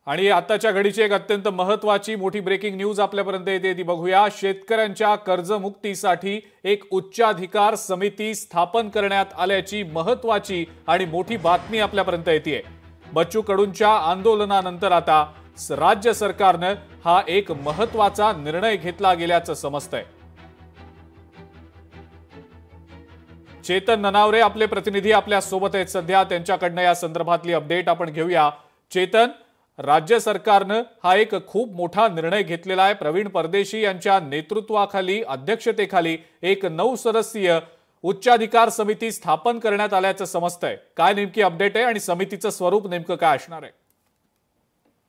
आणि आताच्या घडीची एक अत्यंत महत्त्वाची मोठी ब्रेकिंग न्यूज आपल्यापर्यंत येते ती बघूया। शेतकऱ्यांच्या कर्जमुक्तीसाठी एक उच्चाधिकार समिती स्थापन करण्यात आल्याची महत्त्वाची आणि मोठी बातमी आपल्यापर्यंत येते। बच्चू कडूंच्या आंदोलनानंतर आता राज्य सरकारने हा एक महत्त्वाचा निर्णय घेतला गेल्याचं समजतंय। चेतन ननावरे आपले प्रतिनिधी आपल्या सोबत आहेत सध्या, त्यांच्याकडनं या संदर्भातली अपडेट आपण घेऊया। चेतन, राज्य सरकारने हा एक खूप मोठा निर्णय घेतलेला आहे। प्रवीण परदेशी यांच्या नेतृत्वाखाली अध्यक्षतेखाली एक 9 सदस्यीय उच्चाधिकार समिती स्थापन करण्यात आल्याचं समजतंय। काय नेमकी अपडेट आहे आणि समितीचं स्वरूप नेमकं काय असणार आहे?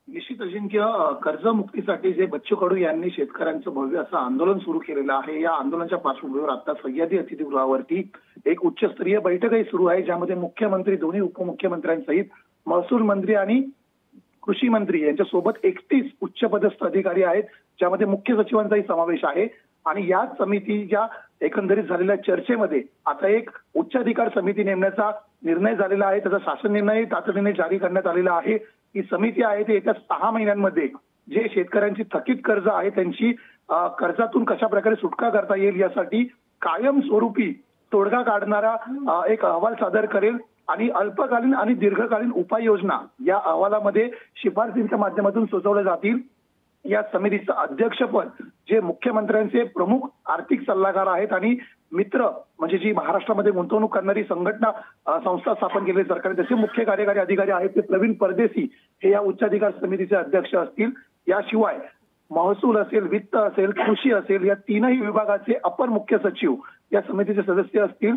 निश्चित अजिंक्य, कर्जमुक्तीसाठी जे बच्चू कडू यांनी शेतकऱ्यांचं भव्य असं आंदोलन सुरू केलेलं आहे, या आंदोलनाच्या पार्श्वभूमीवर आता सह्याद्री अतिथीगृहावरती एक उच्चस्तरीय बैठकही सुरू आहे, ज्यामध्ये मुख्यमंत्री, दोन्ही उपमुख्यमंत्र्यांसहित महसूल मंत्री आणि कृषी मंत्री यांच्यासोबत 31 उच्चपदस्थ अधिकारी आहेत, ज्यामध्ये मुख्य सचिवांचाही समावेश आहे। आणि या समितीच्या एकंदरीत झालेल्या चर्चेमध्ये आता एक उच्चाधिकार समिती नेमण्याचा निर्णय झालेला आहे। त्याचा शासन निर्णय तातडीने जारी करण्यात आलेला आहे। ही समिती आहे ती येत्या 6 महिन्यांमध्ये जे शेतकऱ्यांची थकीत कर्ज आहे त्यांची कर्जातून कशा प्रकारे सुटका करता येईल यासाठी कायमस्वरूपी तोडगा काढणारा एक अहवाल सादर करेल आणि अल्पकालीन आणि दीर्घकालीन उपाययोजना या अहवालामध्ये शिफारसींच्या माध्यमातून सुचवल्या जातील। या समितीचं अध्यक्षपद जे मुख्यमंत्र्यांचे प्रमुख आर्थिक सल्लागार आहेत आणि मित्र म्हणजे जी महाराष्ट्रामध्ये गुंतवणूक करणारी संघटना संस्था स्थापन केली सरकारने त्याचे मुख्य कार्यकारी अधिकारी आहेत ते प्रवीण परदेशी हे या उच्चाधिकार समितीचे अध्यक्ष असतील। याशिवाय महसूल असेल, वित्त असेल, कृषी असेल या तीनही विभागाचे अपर मुख्य सचिव या समितीचे सदस्य असतील।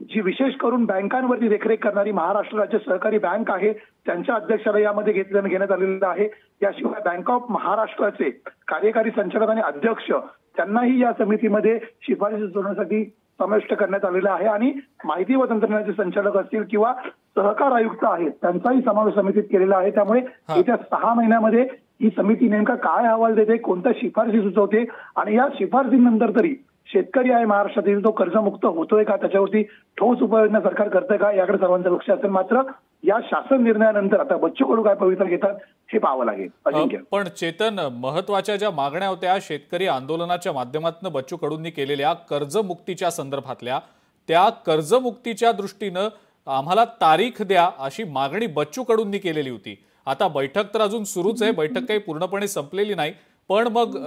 जी विशेष करून बँकांवरती देखरेख करणारी महाराष्ट्र राज्य सहकारी बँक आहे त्यांच्या अध्यक्षाला यामध्ये घेण्यात आलेलं आहे। याशिवाय बँक ऑफ महाराष्ट्राचे कार्यकारी संचालक आणि अध्यक्ष त्यांनाही या समितीमध्ये शिफारशी सुचवण्यासाठी समाविष्ट करण्यात आलेला आहे आणि माहिती व तंत्रज्ञानाचे संचालक असतील किंवा सहकार आयुक्त आहेत त्यांचाही समावेश समितीत केलेला आहे। त्यामुळे येत्या 6 महिन्यामध्ये ही समिती नेमका काय अहवाल देते, कोणत्या शिफारशी सुचवते आणि या शिफारसीनंतर तरी शेतकरी आहे महाराष्ट्रातील तो कर्जमुक्त होतोय का, त्याच्यावरती ठोस उपाययोजना सरकार करतंय का, याकडे सर्वांचं लक्ष असेल। मात्र या शासन निर्णयानंतर आता बच्चू कडू काय पवित्रा घेतात हे पाहावं लागेल अजिंक्य। पण चेतन, महत्त्वाच्या ज्या मागण्या होत्या शेतकरी आंदोलनाच्या माध्यमातून बच्चू कडूंनी केलेल्या कर्जमुक्तीच्या संदर्भातल्या, त्या कर्जमुक्तीच्या दृष्टीनं आम्हाला तारीख द्या अशी मागणी बच्चू कडूंनी केलेली होती। आता बैठक तर अजून सुरूच आहे, बैठक काही पूर्णपणे संपलेली नाही, पण मग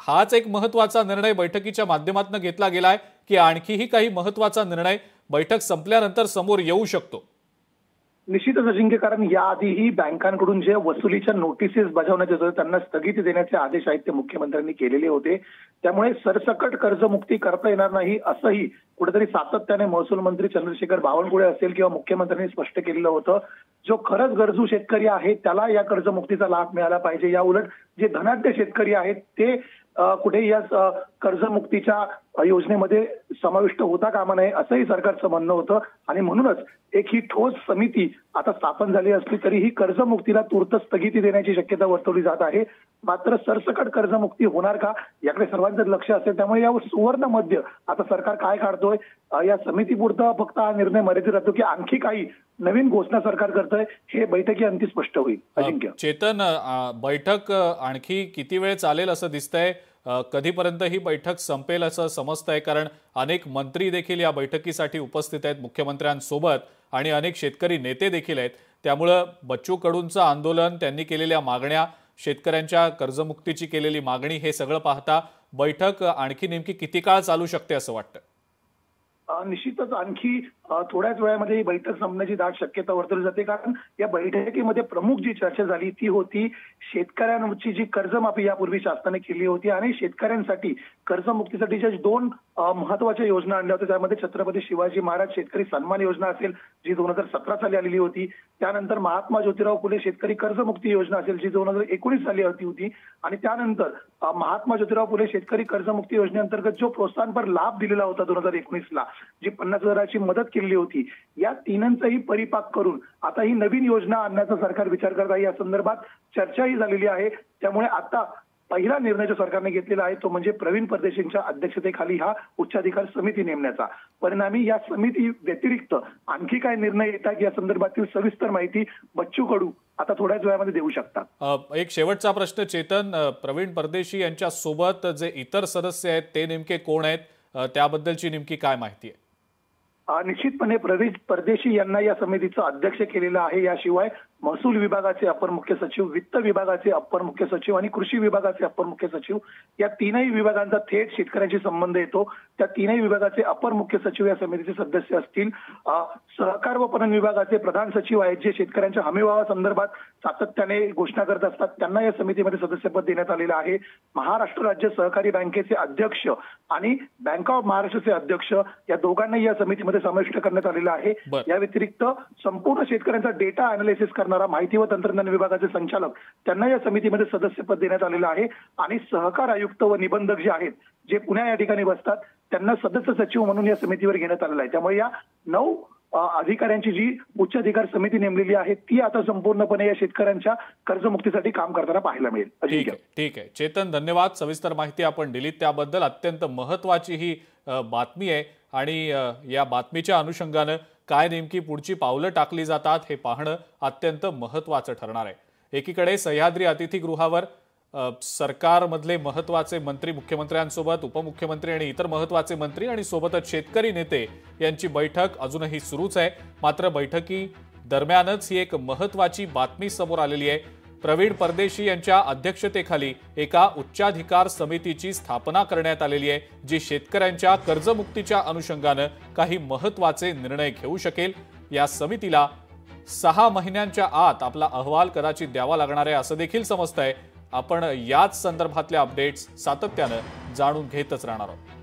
हाच एक महत्त्वाचा निर्णय बैठकीच्या माध्यमातून घेतला गेलाय की आणखीही काही महत्त्वाचा निर्णय बैठक संपल्यानंतर समोर येऊ शकतो? निश्चितच अजिंक्य, कारण याआधीही बँकांकडून जे वसुलीच्या नोटिसेस बजावण्यात येत होते त्यांना स्थगिती देण्याचे आदेश आहेत ते मुख्यमंत्र्यांनी केलेले होते। त्यामुळे सरसकट कर्जमुक्ती करता येणार नाही असंही कुठेतरी सातत्याने महसूल मंत्री चंद्रशेखर बावनकुळे असेल किंवा मुख्यमंत्र्यांनी स्पष्ट केलेलं होतं। जो खरंच गरजू शेतकरी आहे त्याला या कर्जमुक्तीचा लाभ मिळाला पाहिजे, या उलट जे धनाढ्य शेतकरी आहेत ते कुठे या कर्जमुक्तीच्या योजनेमध्ये समाविष्ट होता कामा नये असंही सरकारचं म्हणणं होतं। आणि म्हणूनच एक ही ठोस समिती आता स्थापन झाली असली तरी ही कर्जमुक्तीला तूर्त स्थगिती देण्याची शक्यता वर्तवली जात आहे। मात्र सरसकट कर्जमुक्ती होणार का याकडे सर्वांचं लक्ष असेल। त्यामुळे यावर सुवर्ण मध्य आता सरकार काय काढतोय, या समितीपुरता फक्त हा निर्णय मर्यादित राहतो की आणखी काही नवीन घोषणा सरकार करतंय हे बैठकी अंती स्पष्ट होईल अजिंक्य। चेतन, बैठक आणखी किती वेळ चालेल असं दिसतंय? कधीपर्यंत ही बैठक संपेल असं समजतंय? कारण अनेक मंत्री देखील या बैठकीसाठी उपस्थित आहेत मुख्यमंत्र्यांसोबत आणि अनेक शेतकरी नेते देखील आहेत। त्यामुळे बच्चू कडूंचं आंदोलन, त्यांनी केलेल्या मागण्या, शेतकऱ्यांच्या कर्जमुक्तीची केलेली मागणी हे सगळं पाहता बैठक आणखी नेमकी किती काळ चालू शकते असं वाटतं? निश्चितच आणखी थोड्याच वेळामध्ये ही बैठक संपण्याची दाट शक्यता वर्तवली जाते। कारण या बैठकीमध्ये प्रमुख जी चर्चा झाली ती होती शेतकऱ्यांची जी कर्जमाफी यापूर्वी शासनाने केली होती आणि शेतकऱ्यांसाठी कर्जमुक्तीसाठी ज्या 2 महत्वाच्या योजना आणल्या होत्या त्यामध्ये छत्रपती शिवाजी महाराज शेतकरी सन्मान योजना असेल जी 2017 साली आलेली होती, त्यानंतर महात्मा ज्योतिराव फुले शेतकरी कर्जमुक्ती योजना असेल जी 2019 साली आली होती आणि त्यानंतर महात्मा ज्योतिराव फुले शेतकरी कर्जमुक्ती योजनेअंतर्गत जो प्रोत्साहनपर लाभ दिलेला होता 2019 ला जी 50,000ची मदत केलेली होती, या तीनांचाही परिपाक करून आता ही नवीन योजना आणण्याचा सरकार विचार करत आहे। या संदर्भात चर्चाही झालेली आहे। त्यामुळे आता पहिला निर्णय जो सरकारने घेतलेला आहे तो म्हणजे प्रवीण परदेशींच्या अध्यक्षतेखाली हा उच्चाधिकार समिती नेमण्याचा। परिणामी या समिती व्यतिरिक्त आणखी काय निर्णय येतात या संदर्भातील सविस्तर माहिती बच्चू कडू आता थोड्याच वेळामध्ये देऊ शकतात। एक शेवटचा प्रश्न चेतन, प्रवीण परदेशी यांच्या सोबत जे इतर सदस्य आहेत ते नेमके कोण आहेत, त्याबद्दलची नेमकी काय माहिती आहे? निश्चितपणे प्रवीण परदेशी यांना या समितीचं अध्यक्ष केलेलं आहे। याशिवाय महसूल विभागाचे अपर मुख्य सचिव, वित्त विभागाचे अपर मुख्य सचिव आणि कृषी विभागाचे अपर मुख्य सचिव या तीनही विभागांचा थेट शेतकऱ्यांशी संबंध येतो। त्या तीनही विभागाचे अपर मुख्य सचिव या समितीचे सदस्य असतील। सहकार व पणन विभागाचे प्रधान सचिव आहेत जे शेतकऱ्यांच्या हमीभावासंदर्भात सातत्याने घोषणा करत असतात, त्यांना या समितीमध्ये सदस्यपद देण्यात आलेलं आहे। महाराष्ट्र राज्य सहकारी बँकेचे अध्यक्ष आणि बँक ऑफ महाराष्ट्रचे अध्यक्ष या दोघांनाही या समितीमध्ये समाविष्ट करण्यात आलेला आहे। या व्यतिरिक्त संपूर्ण शेतकऱ्यांचा डेटा अनालिसिस करणारा माहिती व तंत्रज्ञान विभागाचे संचालक त्यांना या समितीमध्ये सदस्यपद देण्यात आलेलं आहे। आणि सहकार आयुक्त व निबंधक जे आहेत जे पुणे या ठिकाणी बसतात त्यांना सदस्य सचिव म्हणून या समितीवर घेण्यात आलेलं आहे। त्यामुळे या 9 अधिकाऱ्यांची जी उच्च अधिकार समिती नेमलेली आहे ती आता संपूर्णपणे या शेतकऱ्यांच्या कर्जमुक्तीसाठी काम करताना पाहायला मिळेल। ठीक आहे चेतन, धन्यवाद। सविस्तर माहिती आपण दिलीत त्याबद्दल। अत्यंत महत्त्वाची ही बातमी आहे आणि या बातमीच्या अनुषंगाने काय नेमकी पुढची पावलं टाकली जातात हे पाहणं अत्यंत महत्त्वाचं ठरणार आहे। एकीकडे सह्याद्री अतिथीगृहावर सरकारमधले महत्त्वाचे मंत्री, मुख्यमंत्र्यांसोबत उपमुख्यमंत्री आणि इतर महत्त्वाचे मंत्री आणि सोबतच शेतकरी नेते यांची बैठक अजूनही सुरूच आहे। मात्र बैठकी दरम्यानच ही एक महत्त्वाची बातमी समोर आलेली आहे। प्रवीण परदेशी यांच्या अध्यक्षतेखाली एका उच्चाधिकार समितीची स्थापना करण्यात आलेली आहे जी शेतकऱ्यांच्या कर्जमुक्तीच्या अनुषंगाने काही महत्त्वाचे निर्णय घेऊ शकेल। या समितीला 6 महिन्यांच्या आत आपला अहवाल कदाचित द्यावा लागणार आहे असं देखील समजतंय। आपण याच संदर्भातल्या अपडेट्स सातत्याने जाणून घेतच राहणार आहोत।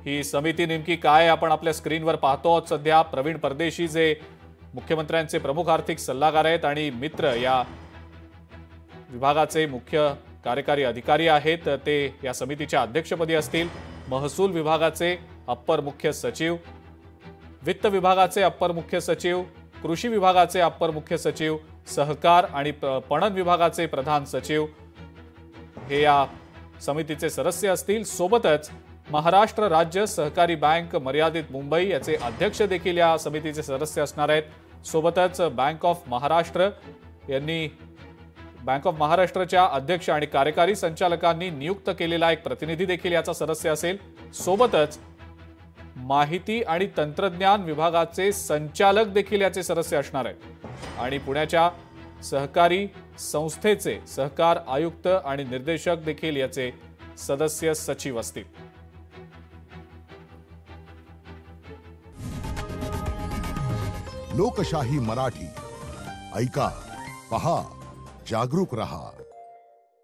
ही समिती नेमकी काय आपण आपल्या स्क्रीनवर पाहतो आहोत सध्या। प्रवीण परदेशी जे मुख्यमंत्र्यांचे प्रमुख आर्थिक सल्लागार आहेत आणि मित्र या विभागाचे मुख्य कार्यकारी अधिकारी आहेत, ते या समितीच्या अध्यक्षपदी असतील। महसूल विभागाचे अप्पर मुख्य सचिव, वित्त विभागाचे अप्पर मुख्य सचिव, कृषी विभागाचे अप्पर मुख्य सचिव, सहकार आणि पणन विभागाचे प्रधान सचिव हे या समितीचे सदस्य असतील। सोबतच महाराष्ट्र राज्य सहकारी बँक मर्यादित मुंबई याचे अध्यक्ष देखील या समितीचे सदस्य असणार आहेत। सोबतच बँक ऑफ महाराष्ट्र यांनी बँक ऑफ महाराष्ट्रच्या अध्यक्ष आणि कार्यकारी संचालकांनी नियुक्त केलेला एक प्रतिनिधी देखील याचा सदस्य असेल। सोबतच माहिती आणि तंत्रज्ञान विभागाचे संचालक देखील याचे सदस्य असणार आहेत आणि पुण्याच्या सहकारी संस्थेचे सहकार आयुक्त आणि निर्देशक देखील याचे सदस्य सचिव असतील। लोकशाही मराठी ऐका, पहा, जागरूक रहा।